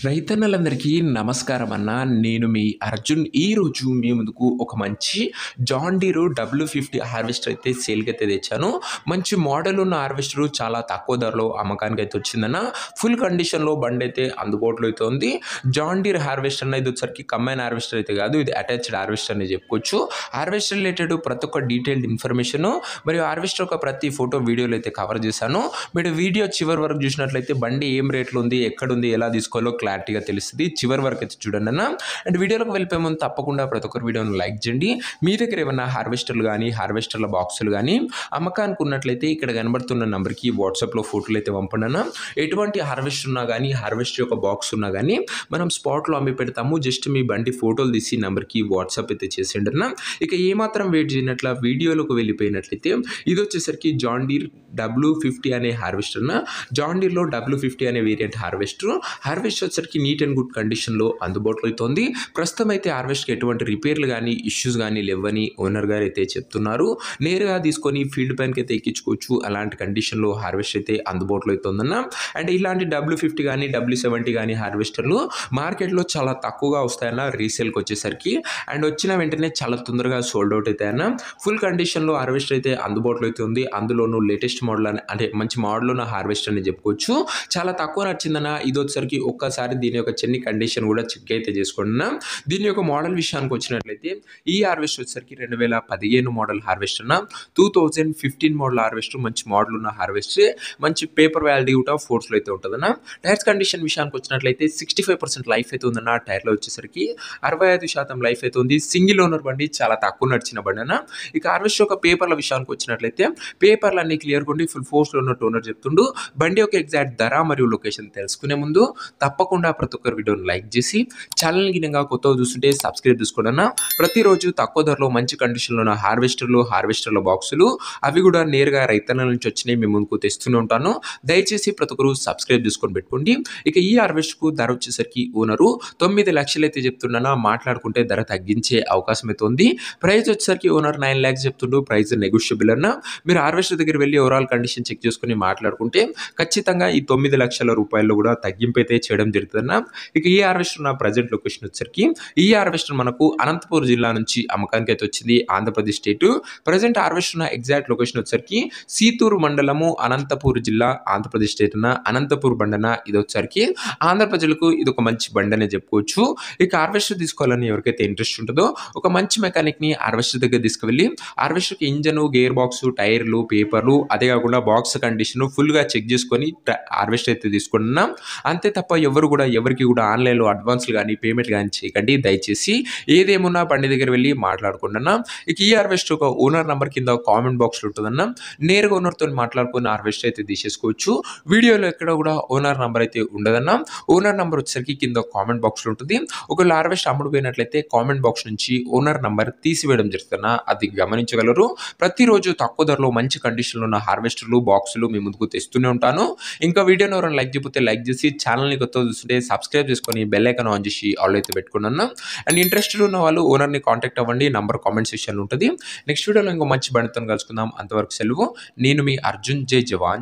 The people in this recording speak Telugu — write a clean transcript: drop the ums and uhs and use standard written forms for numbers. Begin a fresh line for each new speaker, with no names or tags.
రైతన్నలందరికీ నమస్కారం అన్న. నేను మీ అర్జున్. ఈరోజు మీ ముందుకు ఒక మంచి జాన్ డీర్ W50 హార్వెస్టర్ అయితే సేల్‌కైతే తెచ్చాను. మంచి మోడల్ ఉన్న హార్వెస్టర్ చాలా తక్కువ ధరలో అమ్మకానికైతే వచ్చిందన్న. ఫుల్ కండిషన్‌లో బండైతే అందుబాటులో అయితే ఉంది. జాన్ డీర్ హార్వెస్టర్ అన్న ఇది వచ్చరికి కంబైన్ హార్వెస్టర్ అయితే కాదు. ఇది అటాచ్డ్ హార్వెస్టర్ అని చెప్పుకోవచ్చు. హార్వెస్టర్ రిలేటెడ్ ప్రతి ఒక్క డీటెయిల్డ్ ఇన్ఫర్మేషన్ మరియు హార్వెస్టర్ యొక్క ప్రతి ఫోటో వీడియోలో అయితే కవర్ చేశాను. మీరు వీడియో చివరి వరకు చూసినట్లయితే బండి ఏం రేట్లో ఉంది, ఎక్కడుంది, ఎలా తీసుకోవాలో క్లారిటీగా తెలుస్తుంది. చివరి వరకు అయితే చూడండి అన్న. అండ్ వీడియోలోకి వెళ్ళిపోయే ముందు తప్పకుండా ప్రతి ఒక్కరు వీడియోని లైక్ చేయండి. మీ దగ్గర ఏమైనా హార్వెస్టర్లు కానీ హార్వెస్టర్ల బాక్సులు కానీ అమ్మకానికి ఉన్నట్లయితే ఇక్కడ కనబడుతున్న నెంబర్కి వాట్సాప్లో ఫోటోలు అయితే పంపండి అన్న. ఎటువంటి హార్వెస్టర్ ఉన్నా కానీ హార్వెస్టర్ యొక్క బాక్స్ ఉన్నా కానీ మనం స్పాట్లో అమ్మి పెడతాము. జస్ట్ మీ బండి ఫోటోలు తీసి నెంబర్కి వాట్సాప్ అయితే చేసేయండి అన్న. ఇక ఏమాత్రం వెయిట్ చేయనట్ల వీడియోలోకి వెళ్ళిపోయినట్లయితే ఇది వచ్చేసరికి జాన్ డీర్ W50 అనే హార్వెస్టర్ అన్న. జాన్ డీర్లో W50 అనే వేరియంట్ హార్వెస్టర్ వచ్చరికి నీట్ అండ్ గుడ్ కండిషన్లో అందుబాటులో అవుతుంది. ప్రస్తుతం అయితే హార్వెస్టర్కి ఎటువంటి రిపేర్లు కానీ ఇష్యూస్ కానీ లేవని ఓనర్ గారు అయితే చెప్తున్నారు. నేరుగా తీసుకొని ఫీల్డ్ పైనకి అయితే ఎక్కించుకోవచ్చు. అలాంటి కండిషన్లో హార్వెస్టర్ అయితే అందుబాటులో అవుతుందన్న. అండ్ ఇలాంటి W50 కానీ W70 కానీ హార్వెస్టర్లు మార్కెట్లో చాలా తక్కువగా వస్తాయన్న రీసేల్కి వచ్చేసరికి. అండ్ వచ్చిన వెంటనే చాలా తొందరగా సోల్డ్ అవుట్ అవుతాయన్న. ఫుల్ కండిషన్లో హార్వెస్టర్ అయితే అందుబాటులో అయితే ఉంది. అందులోనూ లేటెస్ట్ మోడల్ అంటే మంచి మోడల్ ఉన్న హార్వెస్టర్ అని చెప్పుకోవచ్చు. చాలా తక్కువ నచ్చిందన్న. ఇది వచ్చరికి ఒక్కసారి దీని యొక్క చెన్ని కండిషన్ కూడా చెక్ అయితే చేసుకున్నా. దీని యొక్క మోడల్ విషయానికి వచ్చినట్లయితే ఈ హార్వెస్టర్ వచ్చరికి 2015 మోడల్ హార్వెస్టర్ అన్న. 2015 మోడల్ హార్వెస్టర్ మంచి మోడల్ ఉన్న హార్వెస్టర్. మంచి పేపర్ వ్యాలిటీ కూడా ఫోర్స్లో అయితే ఉంటుందన్న. టైర్స్ కండిషన్ విషయానికి వచ్చినట్లయితే 65% లైఫ్ అయితే ఉందన్న. టైర్లో వచ్చేసరికి 65% లైఫ్ అయితే ఉంది. సింగిల్ ఓనర్ బండి, చాలా తక్కువ నడిచిన బండి అన్న. ఇక హార్వెస్టర్ యొక్క పేపర్ల విషయానికి వచ్చినట్లయితే పేపర్లు అన్ని క్లియర్ కొండి ఫుల్ ఫోర్స్లో ఉన్నట్టు ఓనర్ చెప్తుండు. బండి యొక్క ఎగ్జాక్ట్ ధర మరియు లొకేషన్ తెలుసుకునే ముందు తప్పకుండా ప్రతి ఒక్కరు వీడియోని లైక్ చేసి ఛానల్ గినంగా కొత్తగా చూస్తుంటే సబ్స్క్రైబ్ చేసుకోండి అన్న. ప్రతిరోజు తక్కువ ధరలో మంచి కండిషన్లో ఉన్న హార్వెస్టర్ల బాక్సులు అవి కూడా నేరుగా రైతన్నల నుంచి వచ్చినాయి మీ ముందుకు తెస్తూనే ఉంటాను. దయచేసి ప్రతి ఒక్కరు సబ్స్క్రైబ్ చేసుకొని పెట్టుకోండి. ఇక ఈ హార్వెస్టర్కు ధర వచ్చేసరికి ఓనరు 9 లక్షలు అయితే చెప్తున్నా. మాట్లాడుకుంటే ధర తగ్గించే అవకాశం అయితే ఉంది. ప్రైస్ వచ్చేసరికి ఓనర్ 9 lakhs చెప్తుండు. ప్రైస్ నెగోషియబుల్ అన్న. మీరు హార్వెస్టర్ దగ్గర వెళ్ళి ఓవరాల్ కండిషన్ చెక్ చేసుకుని మాట్లాడుకుంటే ఖచ్చితంగా ఈ 9 లక్షల రూపాయలు కూడా తగ్గింపు అయితే చేయడం జరుగుతుందన్న. ఇక ఈ హార్వెస్టర్ నా ప్రజెంట్ లొకేషన్ వచ్చరికి ఈ హార్వెస్టర్ మనకు అనంతపూర్ జిల్లా నుంచి అమ్మకానికి అయితే వచ్చింది. ఆంధ్రప్రదేశ్ స్టేట్. ప్రజెంట్ హార్వెస్టర్ నా ఎగ్జాక్ట్ లొకేషన్ వచ్చరికి సీతూరు మండలము, అనంతపూర్ జిల్లా, ఆంధ్రప్రదేశ్ స్టేట్ అన్న. అనంతపూర్ బండన ఇది వచ్చరికి ఆంధ్ర ప్రజలకు ఇది ఒక మంచి బండి అనే చెప్పుకోవచ్చు. ఇక హార్వెస్టర్ తీసుకోవాలని ఎవరికైతే ఇంట్రెస్ట్ ఉంటుందో ఒక మంచి మెకానిక్ ని హార్వెస్టర్ దగ్గర తీసుకువెళ్ళి హార్వెస్టర్కి ఇంజన్, గేర్ బాక్స్, టైర్లు, పేపర్లు, అదే కాకుండా బాక్స్ కండిషన్ ఫుల్ గా చెక్ చేసుకొని హార్వెస్టర్ అయితే తీసుకున్నాం. అంతే తప్ప ఎవరికి కూడా ఆన్లైన్లో అడ్వాన్స్లు కానీ పేమెంట్లు కానీ చేయకండి దయచేసి. ఏదేమున్నా బండి దగ్గర వెళ్ళి మాట్లాడుకుంటున్నా. ఇక ఈ హార్వెస్టర్ ఒక ఓనర్ నెంబర్ కింద కామెంట్ బాక్స్లో ఉంటుందన్న. నేరుగా ఓనర్తో మాట్లాడుకుని హార్వెస్టర్ అయితే తీసేసుకోవచ్చు. వీడియోలో ఎక్కడ కూడా ఓనర్ నెంబర్ అయితే ఉండదన్న. ఓనర్ నెంబర్ వచ్చేసరికి కింద కామెంట్ బాక్స్లో ఉంటుంది. ఒకవేళ హార్వెస్టర్ అమ్ముడుపోయినట్లయితే కామెంట్ బాక్స్ నుంచి ఓనర్ నెంబర్ తీసివేయడం జరుగుతున్న అది గమనించగలరు. ప్రతిరోజు తక్కువ ధరలో మంచి కండిషన్లో ఉన్న హార్వెస్టర్లు, బాక్సులు మీ ముందుకు తెస్తూనే ఉంటాను. ఇంకా వీడియోని ఎవరైనా లైక్ చేయకపోతే లైక్ చేసి ఛానల్ని కొత్తగా చూస్తుంటే సబ్స్క్రైబ్ చేసుకొని బెల్ ఐకాన్ ఆన్ చేసి ఆల్ అయితే పెట్టుకున్నాను. అండ్ ఇంట్రెస్టెడ్ ఉన్న వాళ్ళు ఓనర్ని కాంటాక్ట్ అవ్వండి. నంబర్ కామెంట్ సెక్షన్లో ఉంటుంది. నెక్స్ట్ వీడియోలో ఇంకో మంచి బండితో కలుసుకుందాం. అంతవరకు సెలవు. నేను మీ అర్జున్. జై జవాన్.